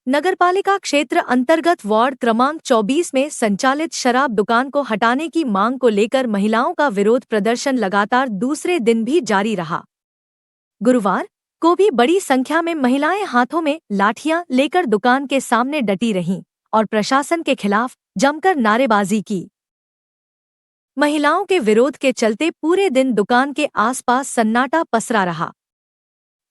नगरपालिका क्षेत्र अंतर्गत वार्ड क्रमांक 24 में संचालित शराब दुकान को हटाने की मांग को लेकर महिलाओं का विरोध प्रदर्शन लगातार दूसरे दिन भी जारी रहा। गुरुवार को भी बड़ी संख्या में महिलाएं हाथों में लाठियां लेकर दुकान के सामने डटी रहीं और प्रशासन के खिलाफ जमकर नारेबाजी की। महिलाओं के विरोध के चलते पूरे दिन दुकान के आसपास सन्नाटा पसरा रहा।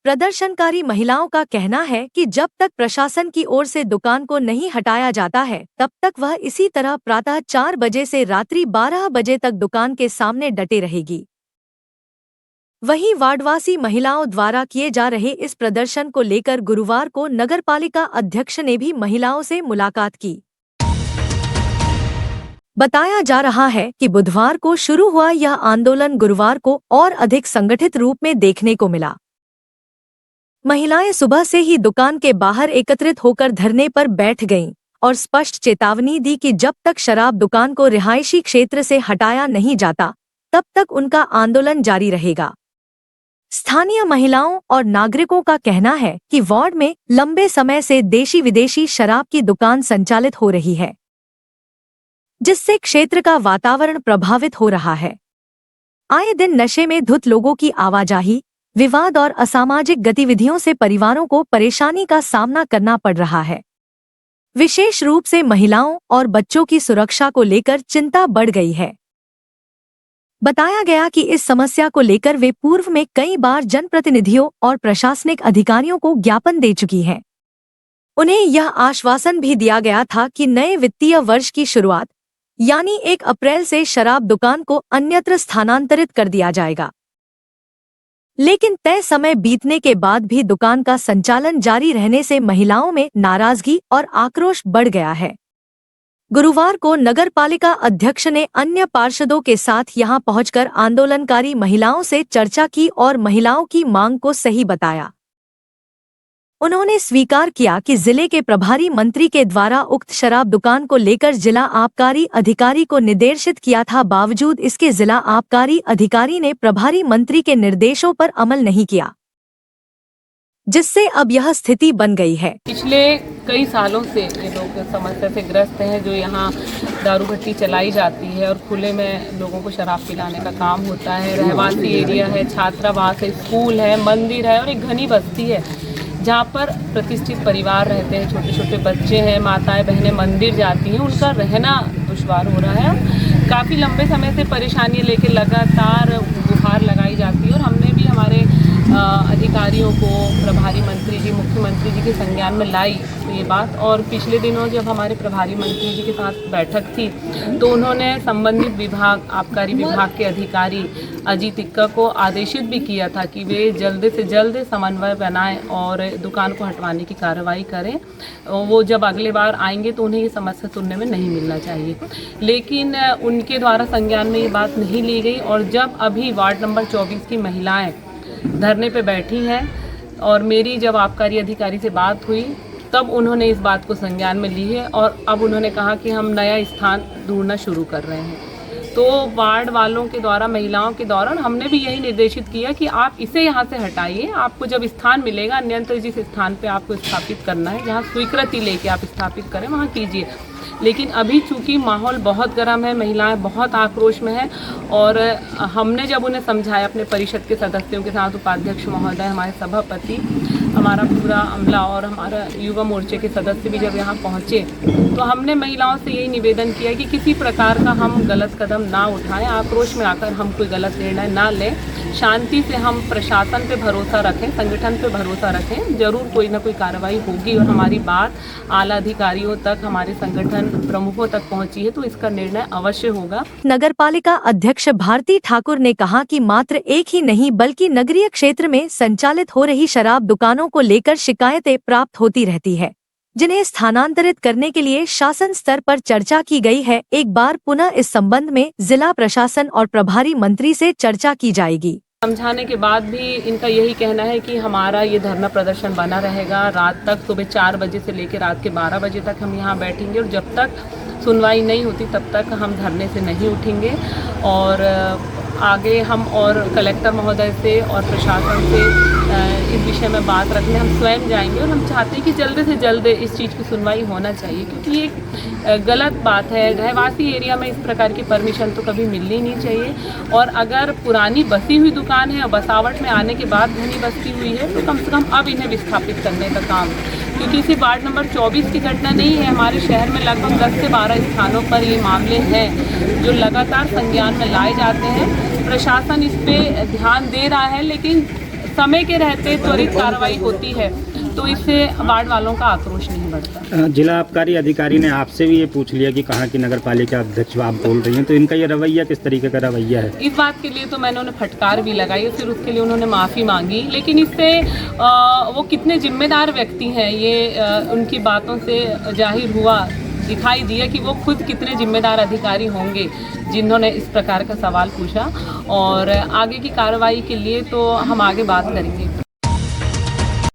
प्रदर्शनकारी महिलाओं का कहना है कि जब तक प्रशासन की ओर से दुकान को नहीं हटाया जाता है तब तक वह इसी तरह प्रातः 4 बजे से रात्रि 12 बजे तक दुकान के सामने डटे रहेगी। वहीं वार्डवासी महिलाओं द्वारा किए जा रहे इस प्रदर्शन को लेकर गुरुवार को नगरपालिका अध्यक्ष ने भी महिलाओं से मुलाकात की। बताया जा रहा है कि बुधवार को शुरू हुआ यह आंदोलन गुरुवार को और अधिक संगठित रूप में देखने को मिला। महिलाएं सुबह से ही दुकान के बाहर एकत्रित होकर धरने पर बैठ गईं और स्पष्ट चेतावनी दी कि जब तक शराब दुकान को रिहायशी क्षेत्र से हटाया नहीं जाता तब तक उनका आंदोलन जारी रहेगा। स्थानीय महिलाओं और नागरिकों का कहना है कि वार्ड में लंबे समय से देशी विदेशी शराब की दुकान संचालित हो रही है, जिससे क्षेत्र का वातावरण प्रभावित हो रहा है। आए दिन नशे में धुत लोगों की आवाजाही, विवाद और असामाजिक गतिविधियों से परिवारों को परेशानी का सामना करना पड़ रहा है। विशेष रूप से महिलाओं और बच्चों की सुरक्षा को लेकर चिंता बढ़ गई है। बताया गया कि इस समस्या को लेकर वे पूर्व में कई बार जनप्रतिनिधियों और प्रशासनिक अधिकारियों को ज्ञापन दे चुकी हैं। उन्हें यह आश्वासन भी दिया गया था कि नए वित्तीय वर्ष की शुरुआत यानी 1 अप्रैल से शराब दुकान को अन्यत्र स्थानांतरित कर दिया जाएगा, लेकिन तय समय बीतने के बाद भी दुकान का संचालन जारी रहने से महिलाओं में नाराजगी और आक्रोश बढ़ गया है। गुरुवार को नगरपालिका अध्यक्ष ने अन्य पार्षदों के साथ यहां पहुंचकर आंदोलनकारी महिलाओं से चर्चा की और महिलाओं की मांग को सही बताया। उन्होंने स्वीकार किया कि जिले के प्रभारी मंत्री के द्वारा उक्त शराब दुकान को लेकर जिला आबकारी अधिकारी को निर्देशित किया था, बावजूद इसके जिला आबकारी अधिकारी ने प्रभारी मंत्री के निर्देशों पर अमल नहीं किया, जिससे अब यह स्थिति बन गई है। पिछले कई सालों से ये लोग समस्या से ग्रस्त हैं, जो यहाँ दारू भट्टी चलाई जाती है और खुले में लोगों को शराब पिलाने का काम होता है। रहवासी एरिया है, छात्रावास है, स्कूल है, मंदिर है और एक घनी बस्ती है जहाँ पर प्रतिष्ठित परिवार रहते हैं, छोटे छोटे बच्चे हैं, माताएं बहनें मंदिर जाती हैं, उनका रहना दुश्वार हो रहा है। काफ़ी लंबे समय से परेशानी लेके लगातार गुहार लगाई जाती है और हमने भी हमारे अधिकारियों को प्रभारी मंत्री जी, मुख्यमंत्री जी के संज्ञान में लाई ये बात। और पिछले दिनों जब हमारे प्रभारी मंत्री जी के साथ बैठक थी तो उन्होंने संबंधित विभाग, आबकारी विभाग के अधिकारी अजीत इक्का को आदेशित भी किया था कि वे जल्द से जल्द समन्वय बनाएं और दुकान को हटवाने की कार्रवाई करें। वो जब अगले बार आएंगे तो उन्हें ये समस्या सुनने में नहीं मिलना चाहिए, लेकिन उनके द्वारा संज्ञान में ये बात नहीं ली गई। और जब अभी वार्ड नंबर 24 की महिलाएँ धरने पे बैठी हैं और मेरी जब आबकारी अधिकारी से बात हुई तब उन्होंने इस बात को संज्ञान में ली है और अब उन्होंने कहा कि हम नया स्थान ढूंढना शुरू कर रहे हैं। तो वार्ड वालों के द्वारा, महिलाओं के द्वारा हमने भी यही निर्देशित किया कि आप इसे यहाँ से हटाइए। आपको जब स्थान मिलेगा, अन्यत्र जिस स्थान पे आपको स्थापित करना है, जहाँ स्वीकृति लेके आप स्थापित करें वहाँ कीजिए। लेकिन अभी चूंकि माहौल बहुत गर्म है, महिलाएं बहुत आक्रोश में हैं और हमने जब उन्हें समझाया अपने परिषद के सदस्यों के साथ, उपाध्यक्ष महोदय, हमारे सभापति, हमारा पूरा अमला और हमारा युवा मोर्चे के सदस्य भी जब यहाँ पहुँचे तो हमने महिलाओं से यही निवेदन किया कि किसी प्रकार का हम गलत कदम ना उठाएं, आक्रोश में आकर हम कोई गलत निर्णय ना लें, शांति से हम प्रशासन पे भरोसा रखें, संगठन पे भरोसा रखें। जरूर कोई ना कोई कार्रवाई होगी और हमारी बात आला अधिकारियों तक, हमारे संगठन प्रमुखों तक पहुंची है तो इसका निर्णय अवश्य होगा। नगरपालिका अध्यक्ष भारती ठाकुर ने कहा कि मात्र एक ही नहीं बल्कि नगरीय क्षेत्र में संचालित हो रही शराब दुकानों को लेकर शिकायतें प्राप्त होती रहती है, जिन्हें स्थानांतरित करने के लिए शासन स्तर पर चर्चा की गई है। एक बार पुनः इस संबंध में जिला प्रशासन और प्रभारी मंत्री से चर्चा की जाएगी। समझाने के बाद भी इनका यही कहना है कि हमारा ये धरना प्रदर्शन बना रहेगा रात तक। सुबह 4 बजे से लेकर रात के 12 बजे तक हम यहाँ बैठेंगे और जब तक सुनवाई नहीं होती तब तक हम धरने से नहीं उठेंगे। और आगे हम और कलेक्टर महोदय से और प्रशासन से इस विषय में बात रखने हम स्वयं जाएंगे और हम चाहते हैं कि जल्द से जल्द इस चीज़ की सुनवाई होना चाहिए, क्योंकि ये गलत बात है। रहवासी एरिया में इस प्रकार की परमिशन तो कभी मिलनी नहीं चाहिए, और अगर पुरानी बसी हुई दुकान है और बसावट में आने के बाद घनी बस्ती हुई है तो कम से कम अब इन्हें विस्थापित करने का काम, क्योंकि इसी वार्ड नंबर 24 की घटना नहीं है, हमारे शहर में लगभग 10 से 12 स्थानों पर ये मामले हैं जो लगातार संज्ञान में लाए जाते हैं। प्रशासन इस पे ध्यान दे रहा है, लेकिन समय के रहते त्वरित कार्रवाई होती है तो इससे वार्ड वालों का आक्रोश नहीं बढ़ता। जिला आबकारी अधिकारी ने आपसे भी ये पूछ लिया कि कहाँ की नगर पालिका अध्यक्ष आप बोल रही हैं, तो इनका ये रवैया किस तरीके का रवैया है? इस बात के लिए तो मैंने उन्हें फटकार भी लगाई, फिर उसके लिए उन्होंने माफ़ी मांगी, लेकिन इससे वो कितने जिम्मेदार व्यक्ति हैं ये उनकी बातों से जाहिर हुआ, दिखाई दिया कि वो खुद कितने जिम्मेदार अधिकारी होंगे जिन्होंने इस प्रकार का सवाल पूछा। और आगे की कार्रवाई के लिए तो हम आगे बात करेंगे।